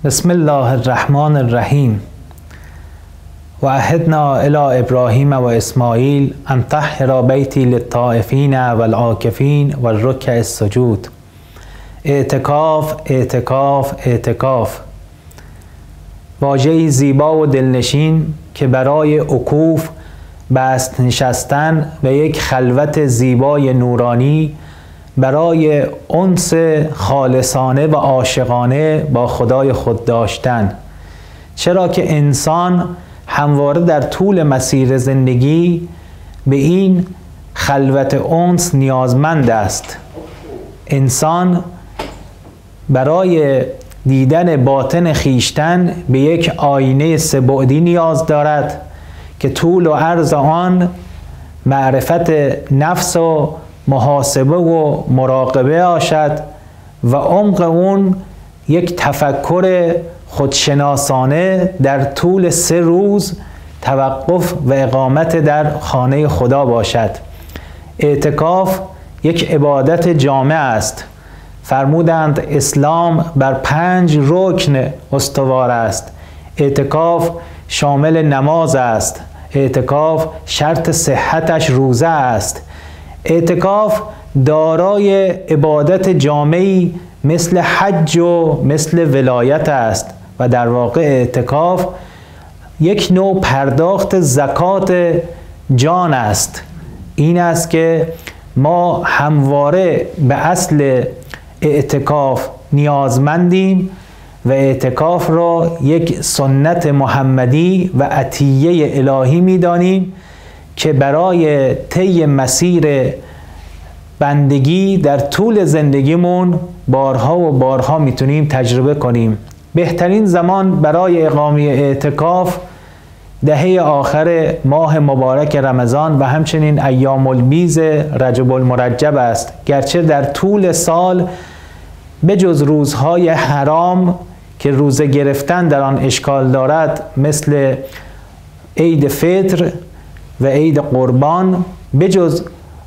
بسم الله الرحمن الرحیم و عهدنا الی ابراهیم و اسماعیل ان طهر بیتی للطائفین والعاکفین والرکع السجود. اعتکاف اعتکاف اعتکاف، واژه‌ای زیبا و دلنشین که برای عکوف، بست نشستن و یک خلوت زیبای نورانی، برای انس خالصانه و عاشقانه با خدای خود داشتن. چرا که انسان همواره در طول مسیر زندگی به این خلوت انس نیازمند است. انسان برای دیدن باطن خیشتن به یک آینه سه‌بعدی نیاز دارد که طول و عرض آن معرفت نفس و محاسبه و مراقبه باشد و عمق اون یک تفکر خودشناسانه در طول 3 روز توقف و اقامت در خانه خدا باشد. اعتکاف یک عبادت جامع است. فرمودند اسلام بر 5 رکن استوار است. اعتکاف شامل نماز است. اعتکاف شرط صحتش روزه است. اعتکاف دارای عبادت جامعی مثل حج و مثل ولایت است و در واقع اعتکاف یک نوع پرداخت زکات جان است. این است که ما همواره به اصل اعتکاف نیازمندیم و اعتکاف را یک سنت محمدی و عطیه الهی می‌دانیم که برای طی مسیر بندگی در طول زندگیمون بارها و بارها میتونیم تجربه کنیم. بهترین زمان برای اقامه اعتکاف دهه آخر ماه مبارک رمضان و همچنین ایام البیض رجب المرجب است، گرچه در طول سال بجز روزهای حرام که روزه گرفتن در آن اشکال دارد مثل عید فطر و عید قربان، بجز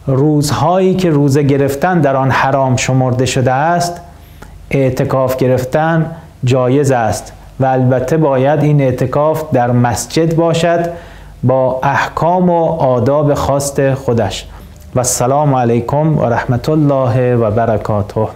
روزهایی که روزه گرفتن در آن حرام شمرده شده است، اعتکاف گرفتن جایز است و البته باید این اعتکاف در مسجد باشد با احکام و آداب خاص خودش. و السلام علیکم و رحمت الله و برکاته.